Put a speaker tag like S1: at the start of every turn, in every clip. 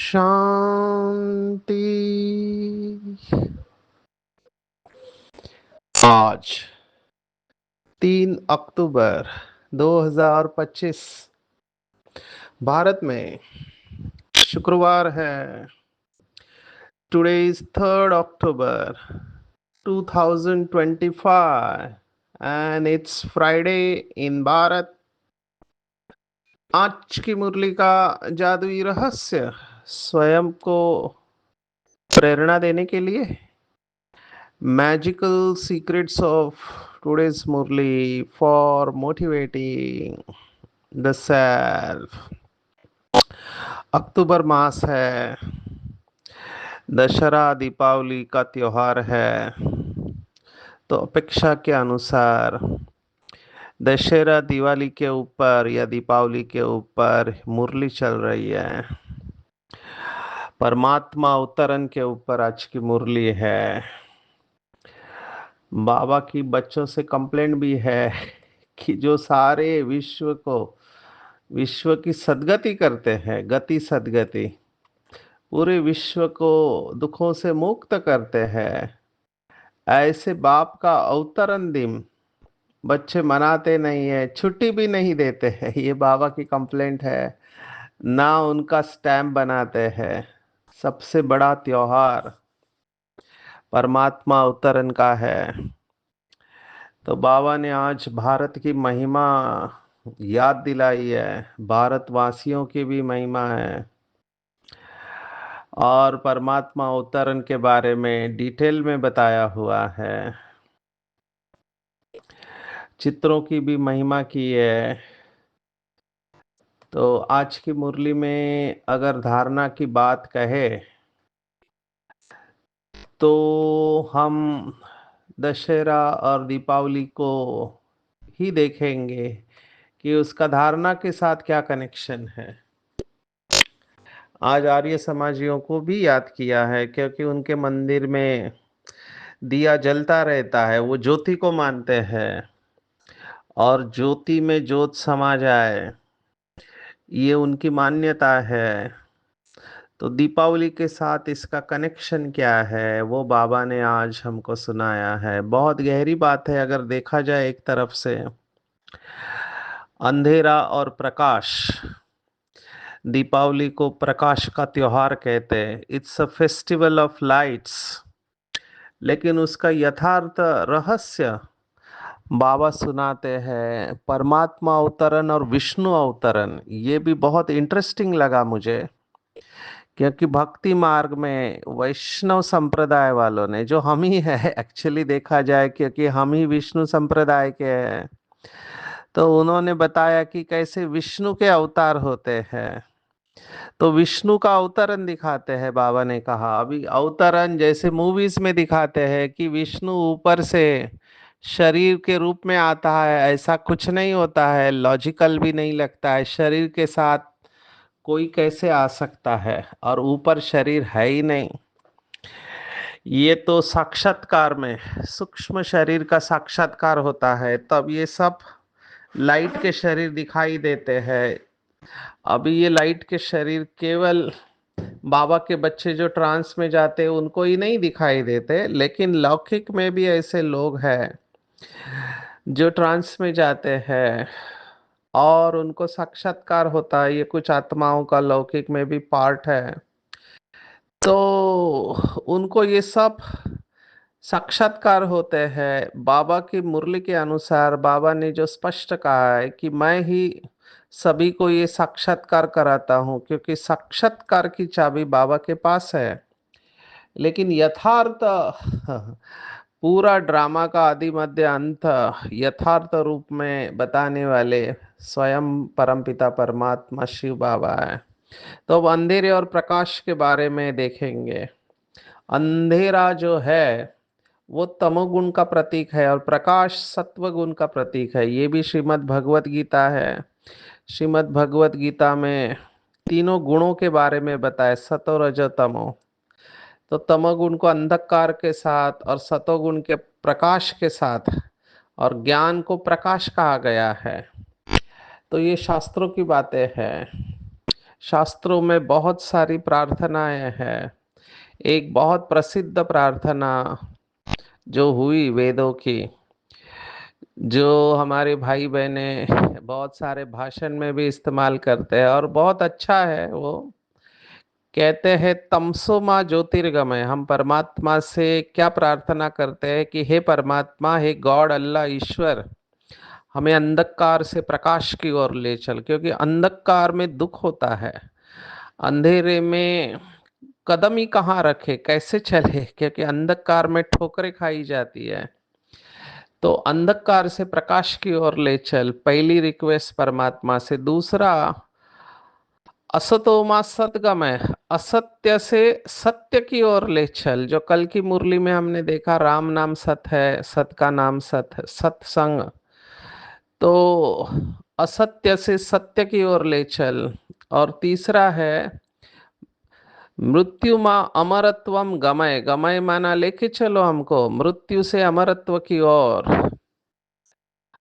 S1: शांति। आज 3 अक्टूबर 2025 भारत में शुक्रवार है। Today is 3 October 2025 and it's Friday in Bharat. आज की मुरली का जादुई रहस्य स्वयं को प्रेरणा देने के लिए magical secrets of today's Murli for motivating the self. अक्टूबर मास है, दशहरा दीपावली का त्योहार है। तो अपेक्षा के अनुसार दशहरा दिवाली के ऊपर या दीपावली के ऊपर मुरली चल रही है। परमात्मा अवतरण के ऊपर आज की मुरली है। बाबा की बच्चों से कंप्लेंट भी है कि जो सारे विश्व की सद्गति करते हैं, गति सद्गति, पूरे विश्व को दुखों से मुक्त करते हैं, ऐसे बाप का अवतरण दिन बच्चे मनाते नहीं है, छुट्टी भी नहीं देते हैं। ये बाबा की कंप्लेंट है। ना उनका स्टैम्प बनाते हैं। सबसे बड़ा त्योहार परमात्मा अवतरण का है। तो बाबा ने आज भारत की महिमा याद दिलाई है, भारतवासियों की भी महिमा है, और परमात्मा अवतरण के बारे में डिटेल में बताया हुआ है। चित्रों की भी महिमा की है। तो आज की मुरली में अगर धारणा की बात कहे तो हम दशहरा और दीपावली को ही देखेंगे कि उसका धारणा के साथ क्या कनेक्शन है। आज आर्य समाजियों को भी याद किया है क्योंकि उनके मंदिर में दिया जलता रहता है, वो ज्योति को मानते हैं और ज्योति में ज्योत समा जाए, ये उनकी मान्यता है। तो दीपावली के साथ इसका कनेक्शन क्या है वो बाबा ने आज हमको सुनाया है। बहुत गहरी बात है अगर देखा जाए। एक तरफ से अंधेरा और प्रकाश, दीपावली को प्रकाश का त्योहार कहते हैं, it's a festival of lights. लेकिन उसका यथार्थ रहस्य बाबा सुनाते हैं, परमात्मा अवतरण और विष्णु अवतरण। ये भी बहुत इंटरेस्टिंग लगा मुझे क्योंकि भक्ति मार्ग में वैष्णव संप्रदाय वालों ने, जो हम ही है एक्चुअली देखा जाए, क्योंकि हम ही विष्णु संप्रदाय के हैं, तो उन्होंने बताया कि कैसे विष्णु के अवतार होते हैं। तो विष्णु का अवतरण दिखाते हैं। बाबा ने कहा अभी अवतरण जैसे मूवीज में दिखाते हैं कि विष्णु ऊपर से शरीर के रूप में आता है, ऐसा कुछ नहीं होता है, लॉजिकल भी नहीं लगता है। शरीर के साथ कोई कैसे आ सकता है, और ऊपर शरीर है ही नहीं। ये तो साक्षात्कार में सूक्ष्म शरीर का साक्षात्कार होता है, तब ये सब लाइट के शरीर दिखाई देते हैं। अभी ये लाइट के शरीर केवल बाबा के बच्चे जो ट्रांस में जाते हैं उनको ही नहीं दिखाई देते, लेकिन लौकिक में भी ऐसे लोग हैं जो ट्रांस में जाते हैं और उनको साक्षात्कार होता है। ये कुछ आत्माओं का लौकिक में भी पार्ट है। तो उनको ये सब साक्षात्कार होते हैं। बाबा की मुरली के अनुसार बाबा ने जो स्पष्ट कहा है कि मैं ही सभी को ये साक्षात्कार कराता हूँ, क्योंकि साक्षात्कार की चाबी बाबा के पास है। लेकिन यथार्थ पूरा ड्रामा का आदि मध्य अंत यथार्थ रूप में बताने वाले स्वयं परमपिता परमात्मा शिव बाबा है। तो अब अंधेरे और प्रकाश के बारे में देखेंगे। अंधेरा जो है वो तमोगुण का प्रतीक है और प्रकाश सत्व गुण का प्रतीक है। ये भी श्रीमद् भगवत गीता है। श्रीमद् भगवत गीता में तीनों गुणों के बारे में बताया, सतो रजो तमो। तो तमोगुण को अंधकार के साथ और सतोगुण के प्रकाश के साथ और ज्ञान को प्रकाश कहा गया है। तो ये शास्त्रों की बातें हैं। शास्त्रों में बहुत सारी प्रार्थनाएं हैं। एक बहुत प्रसिद्ध प्रार्थना जो हुई वेदों की, जो हमारे भाई बहने बहुत सारे भाषण में भी इस्तेमाल करते हैं और बहुत अच्छा है वो। कहते हैं तमसो माँ ज्योतिर्गमय। हम परमात्मा से क्या प्रार्थना करते हैं कि हे परमात्मा, हे गॉड, अल्लाह, ईश्वर, हमें अंधकार से प्रकाश की ओर ले चल, क्योंकि अंधकार में दुख होता है। अंधेरे में कदम ही कहाँ रखे, कैसे चले, क्योंकि अंधकार में ठोकरें खाई जाती है। तो अंधकार से प्रकाश की ओर ले चल, पहली रिक्वेस्ट परमात्मा से। दूसरा, असतो मा सदगमय, असत्य से सत्य की ओर ले चल। जो कल की मुरली में हमने देखा, राम नाम सत है, सत का नाम सत है, सत्संग। तो असत्य से सत्य की ओर ले चल। और तीसरा है मृत्यु माँ अमरत्वम गमय। गमय माना लेके चलो हमको मृत्यु से अमरत्व की ओर।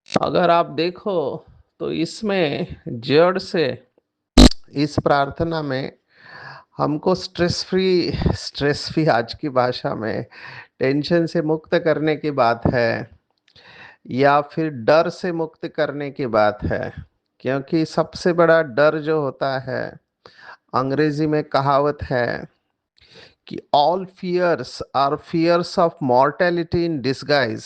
S1: अगर आप देखो तो इसमें जड़ से, इस प्रार्थना में हमको स्ट्रेस फ्री आज की भाषा में टेंशन से मुक्त करने की बात है, या फिर डर से मुक्त करने की बात है। क्योंकि सबसे बड़ा डर जो होता है, अंग्रेजी में कहावत है कि all fears are fears of mortality in disguise.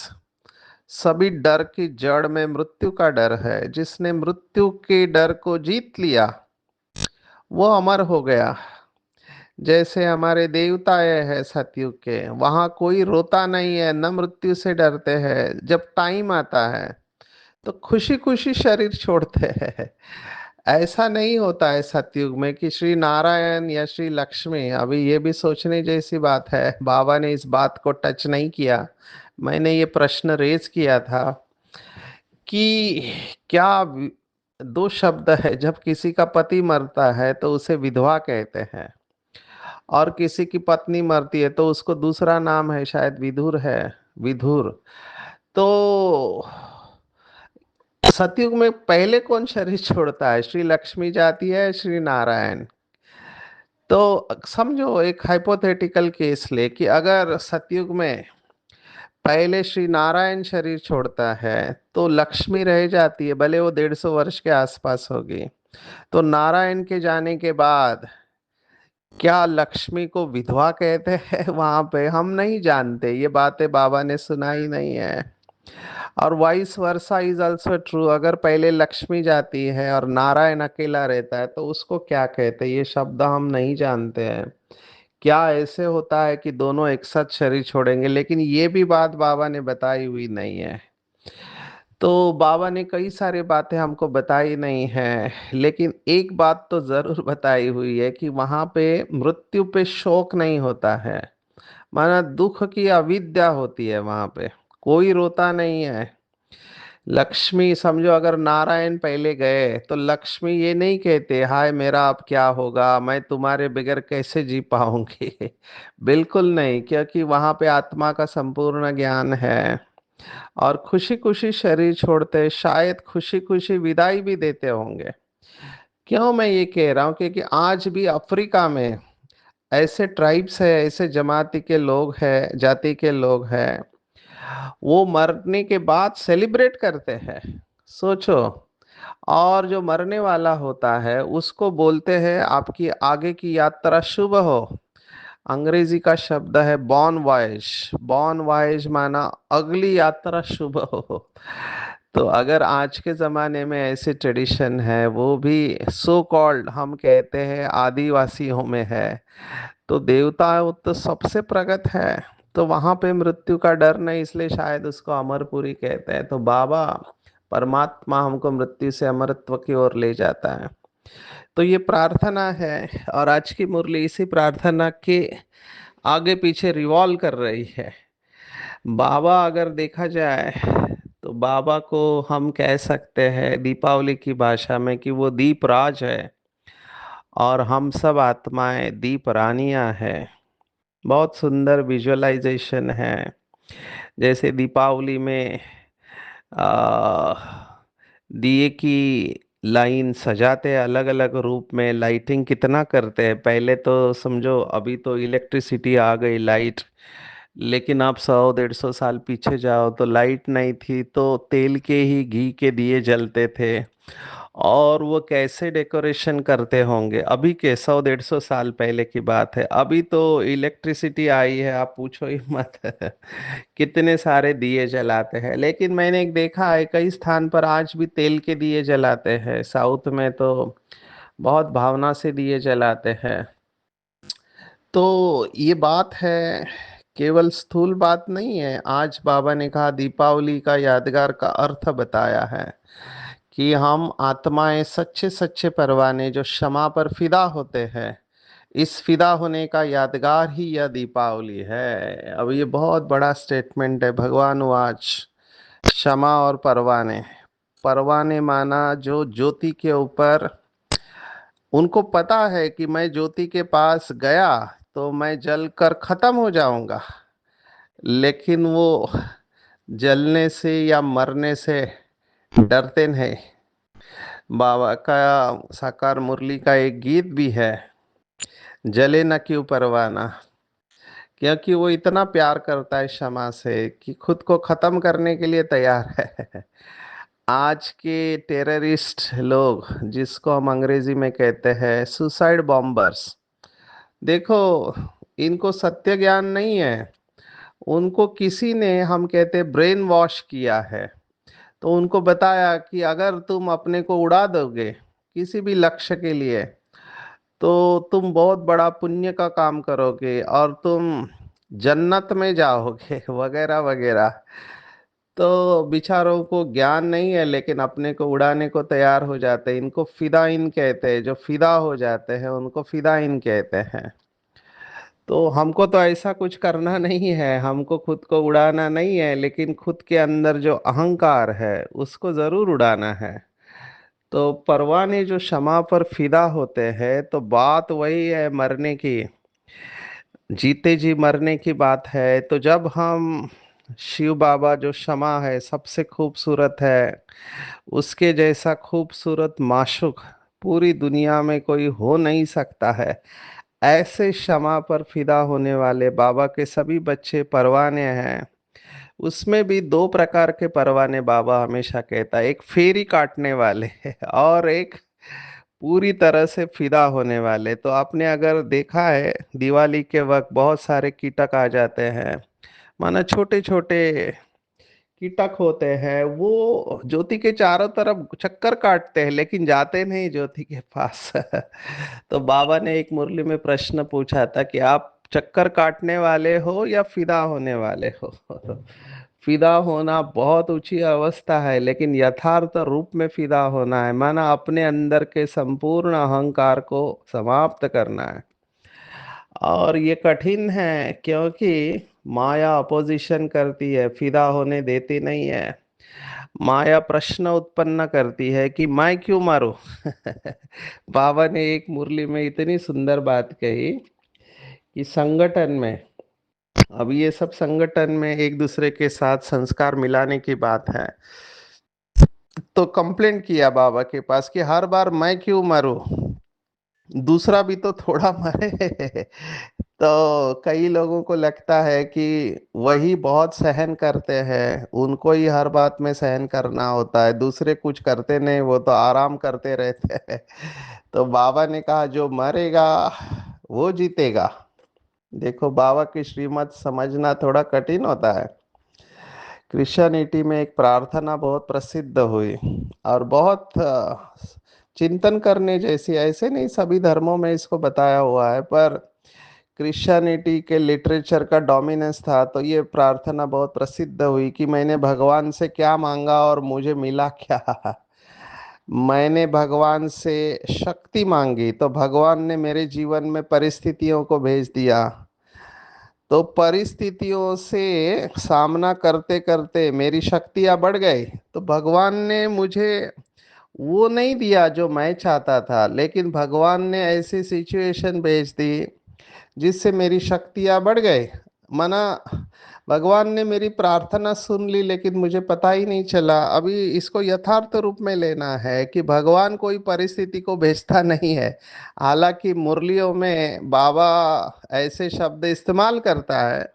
S1: सभी डर की जड़ में मृत्यु का डर है। जिसने मृत्यु के डर को जीत लिया वो अमर हो गया। जैसे हमारे देवता है सतयुग के, वहां कोई रोता नहीं है, न मृत्यु से डरते हैं। जब टाइम आता है तो खुशी खुशी शरीर छोड़ते हैं। ऐसा नहीं होता है सतयुग में कि श्री नारायण या श्री लक्ष्मी। अभी ये भी सोचने जैसी बात है, बाबा ने इस बात को टच नहीं किया। मैंने ये प्रश्न रेज किया था कि क्या दो शब्द है, जब किसी का पति मरता है तो उसे विधवा कहते हैं, और किसी की पत्नी मरती है तो उसको दूसरा नाम है, शायद विधुर है, विधुर। तो सतयुग में पहले कौन शरीर छोड़ता है, श्री लक्ष्मी जाती है, श्री नारायण। तो समझो एक हाइपोथेटिकल केस ले कि अगर सतयुग में पहले श्री नारायण शरीर छोड़ता है तो लक्ष्मी रह जाती है, भले वो 150 वर्ष के आसपास होगी। तो नारायण के जाने के बाद क्या लक्ष्मी को विधवा कहते हैं वहां पे, हम नहीं जानते। ये बातें बाबा ने सुनाई नहीं है। और vice versa is also true. अगर पहले लक्ष्मी जाती है और नारायण अकेला रहता है तो उसको क्या कहते हैं, ये शब्द हम नहीं जानते हैं। क्या ऐसे होता है कि दोनों एक साथ शरीर छोड़ेंगे, लेकिन ये भी बात बाबा ने बताई हुई नहीं है। तो बाबा ने कई सारी बातें हमको बताई नहीं है, लेकिन एक बात तो जरूर बताई हुई है कि वहां पे मृत्यु पे शोक नहीं होता है। माना दुख की अविद्या होती है वहां पे, कोई रोता नहीं है। लक्ष्मी समझो, अगर नारायण पहले गए तो लक्ष्मी ये नहीं कहते हाय मेरा अब क्या होगा, मैं तुम्हारे बगैर कैसे जी पाऊंगी। बिल्कुल नहीं, क्योंकि वहां पे आत्मा का संपूर्ण ज्ञान है। और खुशी खुशी शरीर छोड़ते, शायद खुशी खुशी विदाई भी देते होंगे। क्यों मैं ये कह रहा हूँ, क्योंकि आज भी अफ्रीका में ऐसे ट्राइब्स है, ऐसे जमाती के लोग हैं, जाति के लोग हैं, वो मरने के बाद सेलिब्रेट करते हैं। सोचो। और जो मरने वाला होता है उसको बोलते हैं आपकी आगे की यात्रा शुभ हो। अंग्रेजी का शब्द है बॉन वॉयज। बॉन वॉयज माना अगली यात्रा शुभ हो। तो अगर आज के ज़माने में ऐसे ट्रेडिशन है, वो भी सो कॉल्ड हम कहते हैं आदिवासियों में है, तो देवता वो तो सबसे प्रगत है, तो वहां पे मृत्यु का डर नहीं, इसलिए शायद उसको अमरपुरी कहते हैं। तो बाबा परमात्मा हमको मृत्यु से अमरत्व की ओर ले जाता है। तो ये प्रार्थना है, और आज की मुरली इसी प्रार्थना के आगे पीछे रिवॉल्व कर रही है। बाबा अगर देखा जाए तो बाबा को हम कह सकते हैं दीपावली की भाषा में कि वो दीप राज है, और हम सब आत्माएं दीप रानियां हैं। बहुत सुंदर विजुअलाइजेशन है। जैसे दीपावली में आ, दिए की लाइन सजाते हैं अलग अलग रूप में, लाइटिंग कितना करते हैं। पहले तो समझो, अभी तो इलेक्ट्रिसिटी आ गई, लाइट, लेकिन आप 100 150 साल पीछे जाओ तो लाइट नहीं थी, तो तेल के ही घी के दिए जलते थे। और वो कैसे डेकोरेशन करते होंगे, अभी के 100 150 साल पहले की बात है। अभी तो इलेक्ट्रिसिटी आई है, आप पूछो ही मत। कितने सारे दिए जलाते हैं। लेकिन मैंने एक देखा है, कई स्थान पर आज भी तेल के दिए जलाते हैं। साउथ में तो बहुत भावना से दिए जलाते हैं। तो ये बात है, केवल स्थूल बात नहीं है। आज बाबा ने कहा, दीपावली का यादगार का अर्थ बताया है कि हम आत्माएं सच्चे सच्चे परवाने जो क्षमा पर फिदा होते हैं, इस फिदा होने का यादगार ही यह दीपावली है। अब ये बहुत बड़ा स्टेटमेंट है। भगवान वाच, क्षमा और परवाने। परवाने माना जो ज्योति के ऊपर, उनको पता है कि मैं ज्योति के पास गया तो मैं जल कर खत्म हो जाऊंगा, लेकिन वो जलने से या मरने से डरते नहीं। बाबा का साकार मुरली का एक गीत भी है, जले न क्यों परवाना, क्योंकि वो इतना प्यार करता है क्षमा से कि खुद को खत्म करने के लिए तैयार है। आज के टेररिस्ट लोग, जिसको हम अंग्रेजी में कहते हैं सुसाइड बॉम्बर्स, देखो, इनको सत्य ज्ञान नहीं है। उनको किसी ने, हम कहते, ब्रेन वॉश किया है। तो उनको बताया कि अगर तुम अपने को उड़ा दोगे किसी भी लक्ष्य के लिए, तो तुम बहुत बड़ा पुण्य का काम करोगे और तुम जन्नत में जाओगे, वगैरह वगैरह। तो बेचारों को ज्ञान नहीं है, लेकिन अपने को उड़ाने को तैयार हो जाते हैं। इनको फिदाइन कहते हैं, जो फिदा हो जाते हैं उनको फिदाइन कहते हैं। तो हमको तो ऐसा कुछ करना नहीं है, हमको खुद को उड़ाना नहीं है, लेकिन खुद के अंदर जो अहंकार है उसको जरूर उड़ाना है। तो परवाने जो क्षमा पर फिदा होते हैं, तो बात वही है मरने की, जीते जी मरने की बात है। तो जब हम शिव बाबा जो क्षमा है, सबसे खूबसूरत है, उसके जैसा खूबसूरत माशुक पूरी दुनिया में कोई हो नहीं सकता है। ऐसे क्षमा पर फिदा होने वाले बाबा के सभी बच्चे परवाने हैं। उसमें भी दो प्रकार के परवाने बाबा हमेशा कहता है, एक फेरी काटने वाले और एक पूरी तरह से फिदा होने वाले। तो आपने अगर देखा है, दिवाली के वक्त बहुत सारे कीटक आ जाते हैं, माना छोटे छोटे कीटक होते हैं, वो ज्योति के चारों तरफ चक्कर काटते हैं लेकिन जाते नहीं ज्योति के पास। तो बाबा ने एक मुरली में प्रश्न पूछा था कि आप चक्कर काटने वाले हो या फिदा होने वाले हो। फिदा होना बहुत ऊंची अवस्था है, लेकिन यथार्थ रूप में फिदा होना है, माना अपने अंदर के संपूर्ण अहंकार को समाप्त करना है। और ये कठिन है, क्योंकि माया अपोजिशन करती है, फिदा होने देती नहीं है। माया प्रश्न उत्पन्न करती है कि मैं क्यों मारूं। बाबा ने एक मुरली में इतनी सुंदर बात कही कि संगठन में, अब ये सब संगठन में एक दूसरे के साथ संस्कार मिलाने की बात है। तो कंप्लेंट किया बाबा के पास कि हर बार मैं क्यों मरूं, दूसरा भी तो थोड़ा मरे। तो कई लोगों को लगता है कि वही बहुत सहन करते हैं, उनको ही हर बात में सहन करना होता है, दूसरे कुछ करते नहीं, वो तो आराम करते रहते हैं। तो बाबा ने कहा, जो मरेगा वो जीतेगा। देखो, बाबा की श्रीमत समझना थोड़ा कठिन होता है, क्रिश्चियनिटी में एक प्रार्थना बहुत प्रसिद्ध हुई और बहुत चिंतन करने जैसी, ऐसे नहीं सभी धर्मों में इसको बताया हुआ है, पर क्रिश्चियनिटी के लिटरेचर का डोमिनेंस था, तो ये प्रार्थना बहुत प्रसिद्ध हुई कि मैंने भगवान से क्या मांगा और मुझे मिला क्या। मैंने भगवान से शक्ति मांगी तो भगवान ने मेरे जीवन में परिस्थितियों को भेज दिया। तो परिस्थितियों से सामना करते करते मेरी शक्तियां बढ़ गई, तो भगवान ने मुझे वो नहीं दिया जो मैं चाहता था, लेकिन भगवान ने ऐसी सिचुएशन भेज दी जिससे मेरी शक्तियां बढ़ गई। माना भगवान ने मेरी प्रार्थना सुन ली, लेकिन मुझे पता ही नहीं चला। अभी इसको यथार्थ रूप में लेना है कि भगवान कोई परिस्थिति को भेजता नहीं है। हालांकि मुरलियों में बाबा ऐसे शब्द इस्तेमाल करता है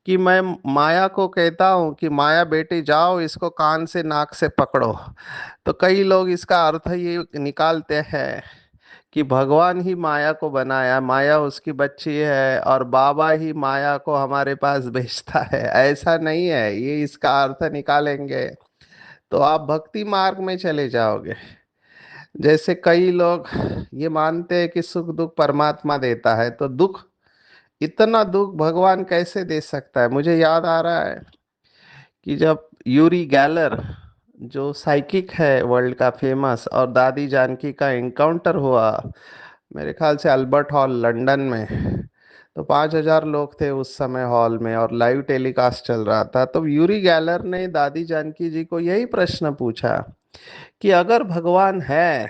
S1: कि मैं माया को कहता हूँ कि माया बेटी जाओ इसको कान से नाक से पकड़ो। तो कई लोग इसका अर्थ ये निकालते हैं कि भगवान ही माया को बनाया, माया उसकी बच्ची है और बाबा ही माया को हमारे पास भेजता है। ऐसा नहीं है, ये इसका अर्थ निकालेंगे तो आप भक्ति मार्ग में चले जाओगे। जैसे कई लोग ये मानते हैं कि सुख दुख परमात्मा देता है, तो दुख, इतना दुख भगवान कैसे दे सकता है। मुझे याद आ रहा है कि जब यूरी गैलर, जो साइकिक है वर्ल्ड का फेमस, और दादी जानकी का एनकाउंटर हुआ, मेरे ख्याल से अल्बर्ट हॉल लंदन में, तो 5,000 लोग थे उस समय हॉल में और लाइव टेलीकास्ट चल रहा था। तो यूरी गैलर ने दादी जानकी जी को यही प्रश्न पूछा कि अगर भगवान है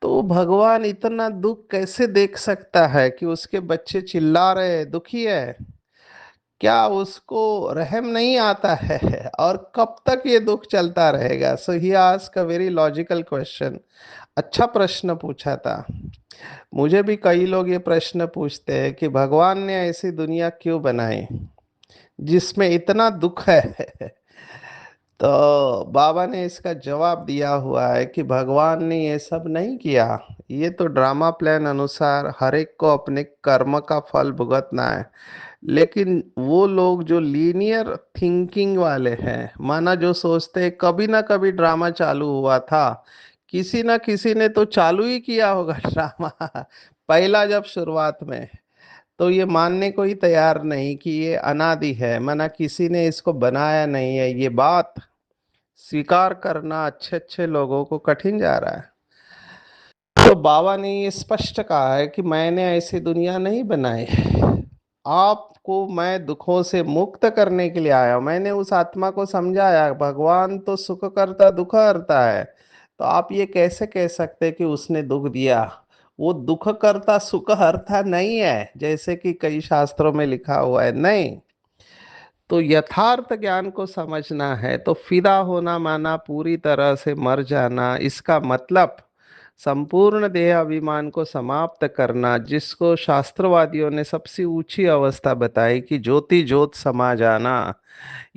S1: तो भगवान इतना दुख कैसे देख सकता है कि उसके बच्चे चिल्ला रहे दुखी है, क्या उसको रहम नहीं आता है? और कब तक ये दुख चलता रहेगा? So he ask a very logical question. अच्छा प्रश्न पूछा था। मुझे भी कई लोग ये प्रश्न पूछते हैं कि भगवान ने ऐसी दुनिया क्यों बनाई जिसमें इतना दुख है। तो बाबा ने इसका जवाब दिया हुआ है कि भगवान ने ये सब नहीं किया। ये तो ड्रामा प्लान अनुसार हर एक को अपने कर्म का फल भुगतना है। लेकिन वो लोग जो लीनियर थिंकिंग वाले हैं, माना जो सोचते हैं कभी ना कभी ड्रामा चालू हुआ था, किसी ना किसी ने तो चालू ही किया होगा ड्रामा पहला जब शुरुआत में, तो ये मानने को ही तैयार नहीं कि ये अनादि है, माना किसी ने इसको बनाया नहीं है। ये बात स्वीकार करना अच्छे अच्छे लोगों को कठिन जा रहा है। तो बाबा ने ये स्पष्ट कहा है कि मैंने ऐसी दुनिया नहीं बनाई, आपको मैं दुखों से मुक्त करने के लिए आया हूं। मैंने उस आत्मा को समझाया भगवान तो सुख करता दुख हरता है, तो आप ये कैसे कह सकते कि उसने दुख दिया? वो दुख करता सुख हरता नहीं है जैसे कि कई शास्त्रों में लिखा हुआ है, नहीं। तो यथार्थ ज्ञान को समझना है तो फिदा होना माना पूरी तरह से मर जाना, इसका मतलब संपूर्ण देह अभिमान को समाप्त करना, जिसको शास्त्रवादियों ने सबसे ऊंची अवस्था बताई कि ज्योति ज्योत समा जाना।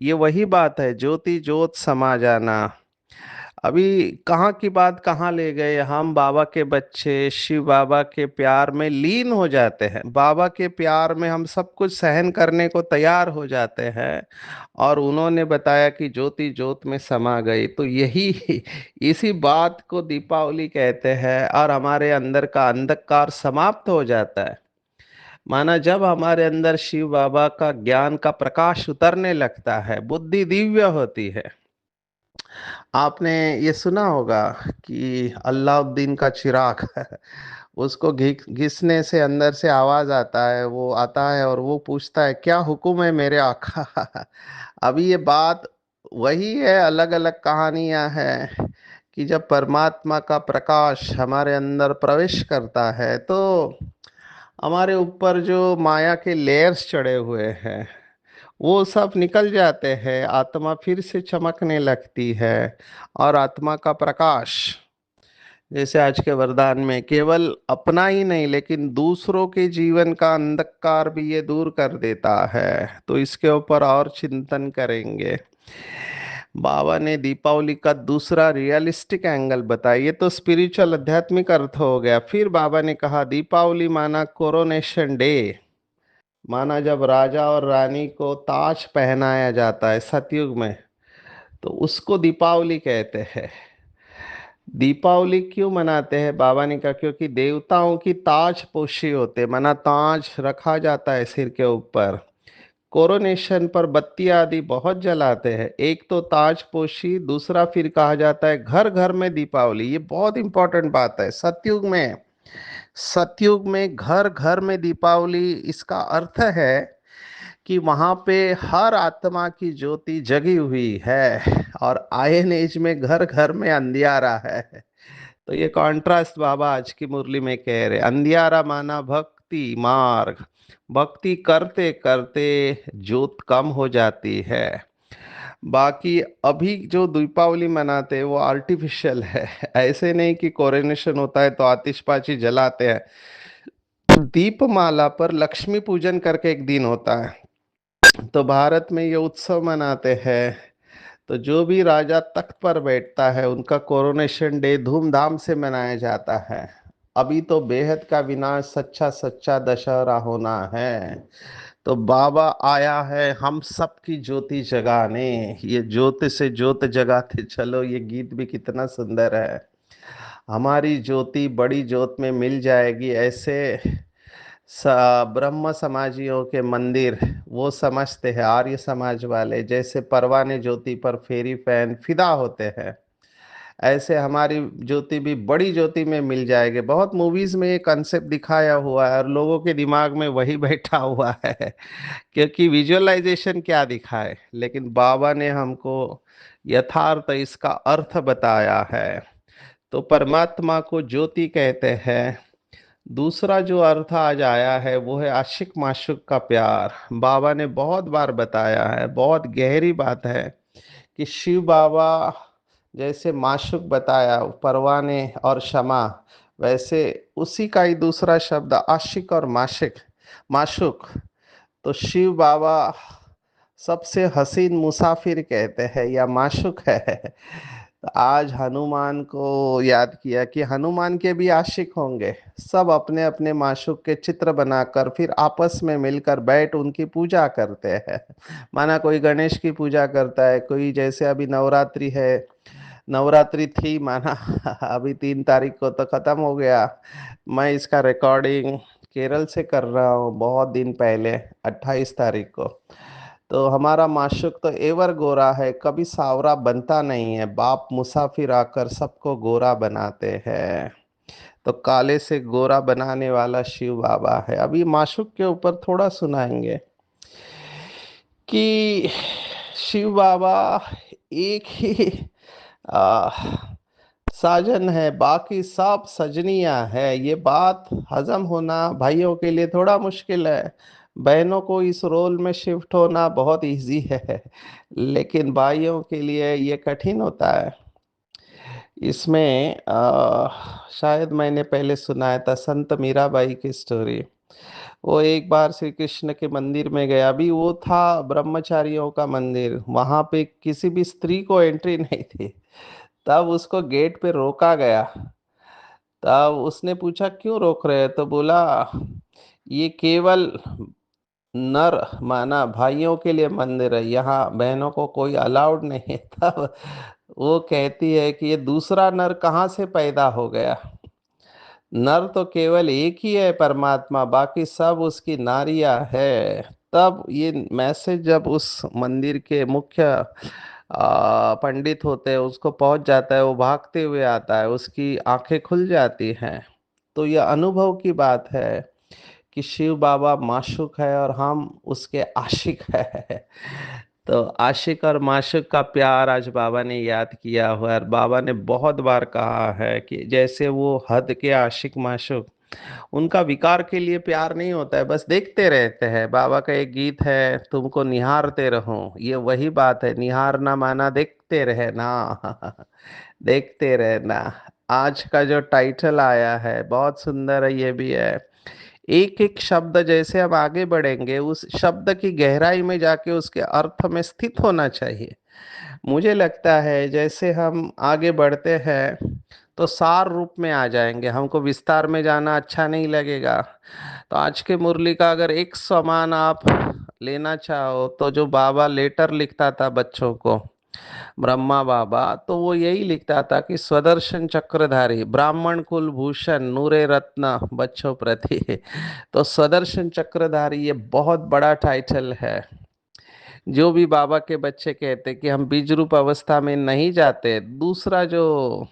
S1: ये वही बात है, ज्योति ज्योत समा जाना। अभी कहाँ की बात कहाँ ले गए हम? बाबा के बच्चे शिव बाबा के प्यार में लीन हो जाते हैं, बाबा के प्यार में हम सब कुछ सहन करने को तैयार हो जाते हैं। और उन्होंने बताया कि ज्योति ज्योत में समा गई, तो यही इसी बात को दीपावली कहते हैं। और हमारे अंदर का अंधकार समाप्त हो जाता है। माना जब हमारे अंदर शिव बाबा का ज्ञान का प्रकाश उतरने लगता है, बुद्धि दिव्य होती है। आपने ये सुना होगा कि अल्लाउद्दीन का चिराग उसको घिसने से अंदर से आवाज आता है, वो आता है और वो पूछता है क्या हुक्म है मेरे आका। अभी ये बात वही है, अलग अलग कहानियां हैं कि जब परमात्मा का प्रकाश हमारे अंदर प्रवेश करता है तो हमारे ऊपर जो माया के लेयर्स चढ़े हुए हैं वो सब निकल जाते हैं, आत्मा फिर से चमकने लगती है। और आत्मा का प्रकाश, जैसे आज के वरदान में, केवल अपना ही नहीं लेकिन दूसरों के जीवन का अंधकार भी ये दूर कर देता है। तो इसके ऊपर और चिंतन करेंगे। बाबा ने दीपावली का दूसरा रियलिस्टिक एंगल बताया। ये तो स्पिरिचुअल आध्यात्मिक अर्थ हो गया। फिर बाबा ने कहा दीपावली माना कोरोनेशन डे। माना जब राजा और रानी को ताज पहनाया जाता है सतयुग में, तो उसको दीपावली कहते हैं। दीपावली क्यों मनाते हैं बाबा ने कहा, क्योंकि देवताओं की ताज पोशी होते, माना ताज रखा जाता है सिर के ऊपर। कोरोनेशन पर बत्ती आदि बहुत जलाते हैं। एक तो ताजपोशी, दूसरा फिर कहा जाता है घर घर में दीपावली। ये बहुत इंपॉर्टेंट बात है। सतयुग में घर घर में दीपावली, इसका अर्थ है कि वहां पे हर आत्मा की ज्योति जगी हुई है और आयन एज में घर घर में अंधियारा है। तो ये कॉन्ट्रास्ट बाबा आज की मुरली में कह रहे। अंधियारा माना भक्ति मार्ग, भक्ति करते करते ज्योत कम हो जाती है। बाकी अभी जो दीपावली मनाते हैं वो आर्टिफिशियल है। ऐसे नहीं कि कोरोनेशन होता है तो आतिशबाजी जलाते हैं। दीपमाला पर लक्ष्मी पूजन करके एक दिन होता है, तो भारत में ये उत्सव मनाते हैं। तो जो भी राजा तख्त पर बैठता है उनका कोरोनेशन डे धूमधाम से मनाया जाता है। अभी तो बेहद का विनाश सच्चा सच्चा दशहरा होना है। तो बाबा आया है हम सबकी ज्योति जगाने। ये ज्योति से ज्योत जगाते चलो, ये गीत भी कितना सुंदर है। हमारी ज्योति बड़ी ज्योत में मिल जाएगी, ऐसे स ब्रह्म समाजियों के मंदिर वो समझते हैं। आर्य समाज वाले जैसे परवाने ज्योति पर फेरी फैन फिदा होते हैं, ऐसे हमारी ज्योति भी बड़ी ज्योति में मिल जाएगी। बहुत मूवीज में ये कंसेप्ट दिखाया हुआ है और लोगों के दिमाग में वही बैठा हुआ है। क्योंकि विजुअलाइजेशन क्या दिखाए, लेकिन बाबा ने हमको यथार्थ इसका अर्थ बताया है। तो परमात्मा को ज्योति कहते हैं। दूसरा जो अर्थ आज आया है वो है आशिक माशुक का प्यार। बाबा ने बहुत बार बताया है, बहुत गहरी बात है कि शिव बाबा जैसे माशुक बताया परवाने और क्षमा, वैसे उसी का ही दूसरा शब्द आशिक और माशिक माशुक। तो शिव बाबा सबसे हसीन मुसाफिर कहते हैं या माशुक है। तो आज हनुमान को याद किया कि हनुमान के भी आशिक होंगे। सब अपने अपने माशुक के चित्र बनाकर फिर आपस में मिलकर बैठ उनकी पूजा करते हैं। माना कोई गणेश की पूजा करता है, कोई जैसे अभी नवरात्रि है, नवरात्रि थी माना अभी 3 तारीख को तो खत्म हो गया। मैं इसका रिकॉर्डिंग केरल से कर रहा हूँ बहुत दिन पहले, 28 तारीख को। तो हमारा माशुक तो एवर गोरा है, कभी सावरा बनता नहीं है। बाप मुसाफिर आकर सबको गोरा बनाते हैं। तो काले से गोरा बनाने वाला शिव बाबा है। अभी माशुक के ऊपर थोड़ा सुनाएंगे कि शिव बाबा एक ही आ, साजन है, बाकी सब सजनियां है। ये बात हजम होना भाइयों के लिए थोड़ा मुश्किल है। बहनों को इस रोल में शिफ्ट होना बहुत इजी है, लेकिन भाइयों के लिए ये कठिन होता है। इसमें शायद मैंने पहले सुनाया था संत मीराबाई की स्टोरी। वो एक बार श्री कृष्ण के मंदिर में गया। अभी वो था ब्रह्मचारियों का मंदिर, वहां पे किसी भी स्त्री को एंट्री नहीं थी। तब उसको गेट पे रोका गया। तब उसने पूछा क्यों रोक रहे हैं, तो बोला ये केवल नर माना भाइयों के लिए मंदिर है, यहाँ बहनों को कोई अलाउड नहीं है। तब वो कहती है कि ये दूसरा नर कहाँ से पैदा हो गया। नर तो केवल एक ही है परमात्मा, बाकी सब उसकी नारियां है। तब ये मैसेज जब उस मंदिर के मुख्य पंडित होते हैं उसको पहुंच जाता है, वो भागते हुए आता है, उसकी आंखें खुल जाती हैं। तो यह अनुभव की बात है कि शिव बाबा माशुक है और हम उसके आशिक है। तो आशिक और माशुक का प्यार आज बाबा ने याद किया हुआ है। और बाबा ने बहुत बार कहा है कि जैसे वो हद के आशिक माशुक, उनका विकार के लिए प्यार नहीं होता है, बस देखते रहते हैं। बाबा का एक गीत है तुमको निहारते रहो, ये वही बात है। निहारना माना देखते रहना। देखते रहना। आज का जो टाइटल आया है बहुत सुंदर है, ये भी है। एक एक शब्द जैसे हम आगे बढ़ेंगे उस शब्द की गहराई में जाके उसके अर्थ में स्थित होना चाहिए। मुझे लगता है जैसे हम आगे बढ़ते हैं तो सार रूप में आ जाएंगे, हमको विस्तार में जाना अच्छा नहीं लगेगा। तो आज के मुरली का अगर एक समान आप लेना चाहो तो जो बाबा लेटर लिखता था बच्चों को, ब्रह्मा बाबा, तो वो यही लिखता था कि स्वदर्शन चक्रधारी ब्राह्मण कुल भूषण नूरे रत्न बच्चों प्रति। तो स्वदर्शन चक्रधारी ये बहुत बड़ा टाइटल है। जो भी बाबा के बच्चे कहते कि हम बीज रूप अवस्था में नहीं जाते, दूसरा जो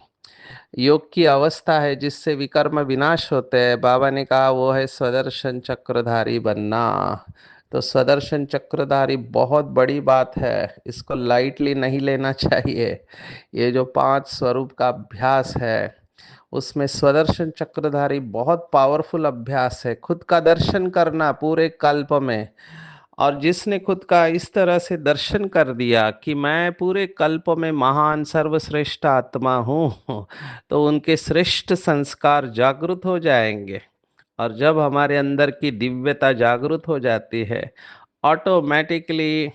S1: योग की अवस्था है जिससे विकर्म विनाश होते हैं, बाबा ने कहा वो है स्वदर्शन चक्रधारी बनना। तो स्वदर्शन चक्रधारी बहुत बड़ी बात है, इसको लाइटली नहीं लेना चाहिए। ये जो 5 स्वरूप का अभ्यास है उसमें स्वदर्शन चक्रधारी बहुत पावरफुल अभ्यास है, खुद का दर्शन करना पूरे कल्प में। और जिसने खुद का इस तरह से दर्शन कर दिया कि मैं पूरे कल्प में महान सर्वश्रेष्ठ आत्मा हूँ, तो उनके श्रेष्ठ संस्कार जागृत हो जाएंगे। और जब हमारे अंदर की दिव्यता जागृत हो जाती है, ऑटोमेटिकली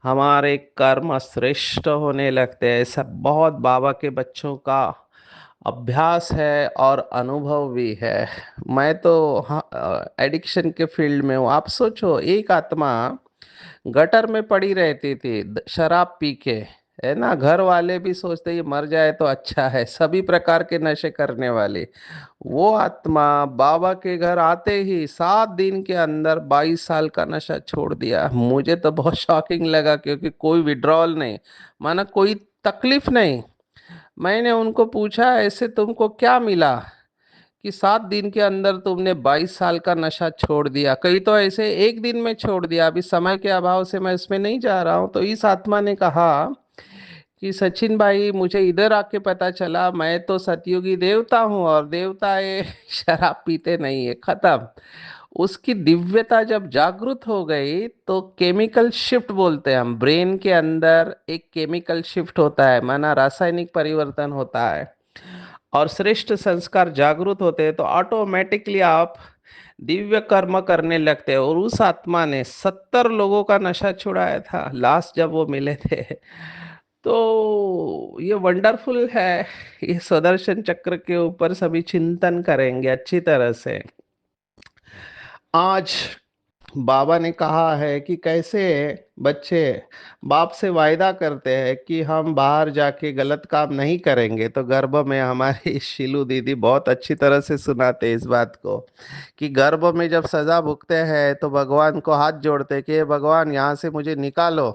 S1: हमारे कर्म श्रेष्ठ होने लगते हैं। ऐसा बहुत बाबा के बच्चों का अभ्यास है और अनुभव भी है। मैं तो हाँ, एडिक्शन के फील्ड में हूँ। आप सोचो, एक आत्मा गटर में पड़ी रहती थी शराब पी के, है ना, घर वाले भी सोचते ये मर जाए तो अच्छा है, सभी प्रकार के नशे करने वाले। वो आत्मा बाबा के घर आते ही 7 दिन के अंदर 22 साल का नशा छोड़ दिया। मुझे तो बहुत शॉकिंग लगा, क्योंकि कोई विड्रॉल नहीं, माना कोई तकलीफ नहीं। मैंने उनको पूछा ऐसे तुमको क्या मिला कि 7 दिन के अंदर तुमने 22 साल का नशा छोड़ दिया? कई तो ऐसे एक दिन में छोड़ दिया। अभी समय के अभाव से मैं इसमें नहीं जा रहा हूँ। तो इस आत्मा ने कहा कि सचिन भाई, मुझे इधर आके पता चला मैं तो सतयुगी देवता हूँ, और देवता ये शराब पीते नहीं है, खत्म। उसकी दिव्यता जब जागृत हो गई तो केमिकल शिफ्ट बोलते हैं हम, ब्रेन के अंदर एक केमिकल शिफ्ट होता है, माना रासायनिक परिवर्तन होता है, और श्रेष्ठ संस्कार जागृत होते हैं, तो ऑटोमेटिकली आप दिव्य कर्म करने लगते हैं। और उस आत्मा ने 70 लोगों का नशा छुड़ाया था लास्ट जब वो मिले थे। तो ये वंडरफुल है। ये सुदर्शन चक्र के ऊपर सभी चिंतन करेंगे अच्छी तरह से। आज बाबा ने कहा है कि कैसे बच्चे बाप से वायदा करते हैं कि हम बाहर जाके गलत काम नहीं करेंगे, तो गर्भ में हमारी शीलू दीदी बहुत अच्छी तरह से सुनाते इस बात को कि गर्भ में जब सजा भुगते हैं तो भगवान को हाथ जोड़ते हैं कि "हे भगवान, यहाँ से मुझे निकालो,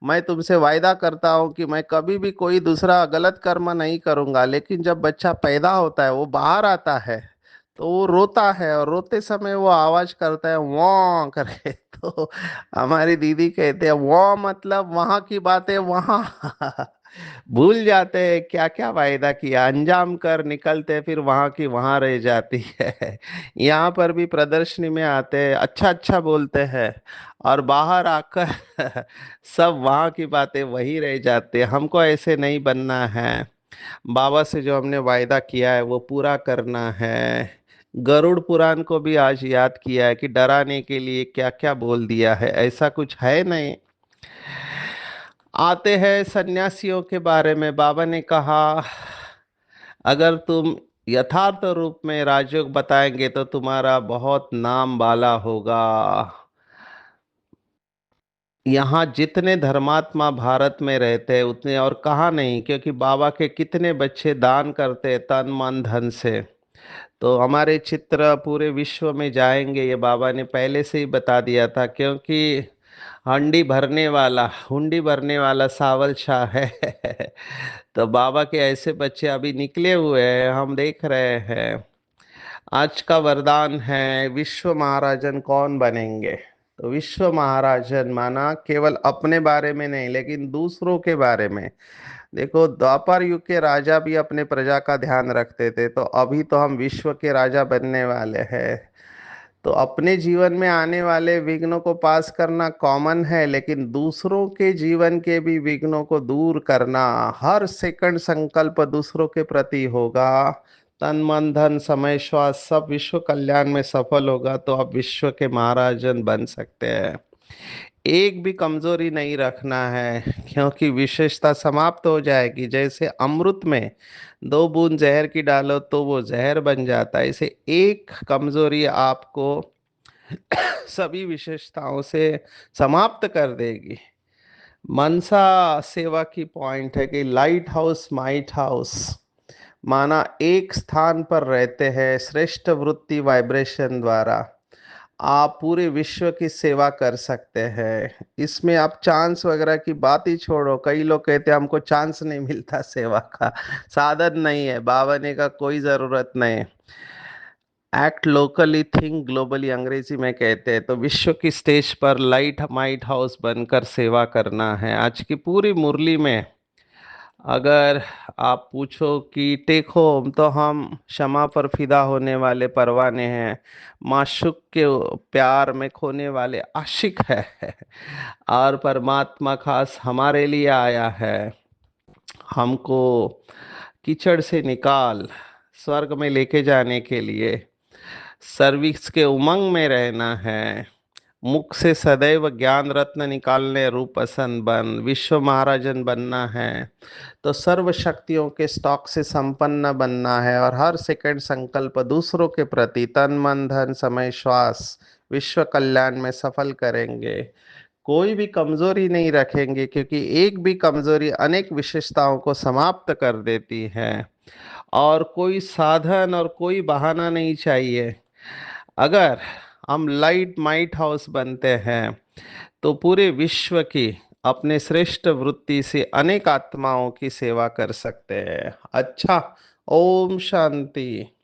S1: मैं तुमसे वायदा करता हूँ कि मैं कभी भी कोई दूसरा गलत कर्म नहीं करूँगा"। लेकिन जब बच्चा पैदा होता है, वो बाहर आता है, तो वो रोता है, और रोते समय वो आवाज करता है वो करके। तो हमारी दीदी कहते हैं वो मतलब वहां की बातें वहां। भूल जाते हैं क्या क्या वायदा किया, अंजाम कर निकलते, फिर वहां की वहां रह जाती है। यहाँ पर भी प्रदर्शनी में आते हैं, अच्छा अच्छा बोलते हैं, और बाहर आकर सब वहां की बातें वही रह जाते हैं। हमको ऐसे नहीं बनना है। बाबा से जो हमने वायदा किया है वो पूरा करना है। गरुड़ पुराण को भी आज याद किया है कि डराने के लिए क्या क्या बोल दिया है, ऐसा कुछ है नहीं। आते हैं सन्यासियों के बारे में। बाबा ने कहा अगर तुम यथार्थ रूप में राजयोग बताएंगे तो तुम्हारा बहुत नाम बाला होगा। यहाँ जितने धर्मात्मा भारत में रहते हैं उतने और कहाँ नहीं, क्योंकि बाबा के कितने बच्चे दान करते हैं तन मन धन से। तो हमारे चित्र पूरे विश्व में जाएंगे, ये बाबा ने पहले से ही बता दिया था, क्योंकि हुंडी भरने वाला सावल शाह है। तो बाबा के ऐसे बच्चे अभी निकले हुए हैं, हम देख रहे हैं। आज का वरदान है विश्व महाराजन कौन बनेंगे। तो विश्व महाराजन माना केवल अपने बारे में नहीं, लेकिन दूसरों के बारे में। देखो, द्वापर युग के राजा भी अपने प्रजा का ध्यान रखते थे, तो अभी तो हम विश्व के राजा बनने वाले हैं। तो अपने जीवन में आने वाले विघ्नों को पास करना कॉमन है, लेकिन दूसरों के जीवन के भी विघ्नों को दूर करना, हर सेकंड संकल्प दूसरों के प्रति होगा, तन मन धन समय श्वास सब विश्व कल्याण में सफल होगा, तो आप विश्व के महाराजन बन सकते हैं। एक भी कमजोरी नहीं रखना है, क्योंकि विशेषता समाप्त हो जाएगी। जैसे अमृत में 2 बूंद जहर की डालो तो वो जहर बन जाता है, इसे एक कमजोरी आपको सभी विशेषताओं से समाप्त कर देगी। मनसा सेवा की पॉइंट है कि लाइट हाउस माइट हाउस माना एक स्थान पर रहते हैं, श्रेष्ठ वृत्ति वाइब्रेशन द्वारा आप पूरे विश्व की सेवा कर सकते हैं। इसमें आप चांस वगैरह की बात ही छोड़ो, कई लोग कहते हैं हमको चांस नहीं मिलता सेवा का, साधन नहीं है, बावने का कोई जरूरत नहीं। एक्ट लोकली थिंक ग्लोबली अंग्रेजी में कहते हैं, तो विश्व की स्टेज पर लाइट माइट हाउस बनकर सेवा करना है। आज की पूरी मुरली में अगर आप पूछो कि टेक होम, तो हम क्षमा पर फिदा होने वाले परवाने हैं, माशूक के प्यार में खोने वाले आशिक है और परमात्मा खास हमारे लिए आया है, हमको कीचड़ से निकाल स्वर्ग में लेके जाने के लिए। सर्विस के उमंग में रहना है, मुख से सदैव ज्ञान रत्न निकालने रूपसन बन, विश्व महाराजन बनना है, तो सर्व शक्तियों के स्टॉक से संपन्न बनना है और हर सेकंड संकल्प दूसरों के प्रति तन मन धन समय श्वास विश्व कल्याण में सफल करेंगे। कोई भी कमजोरी नहीं रखेंगे, क्योंकि एक भी कमजोरी अनेक विशेषताओं को समाप्त कर देती है। और कोई साधन और कोई बहाना नहीं चाहिए। अगर हम लाइट माइट हाउस बनते हैं तो पूरे विश्व की अपने श्रेष्ठ वृत्ति से अनेक आत्माओं की सेवा कर सकते हैं। अच्छा, ओम शांति।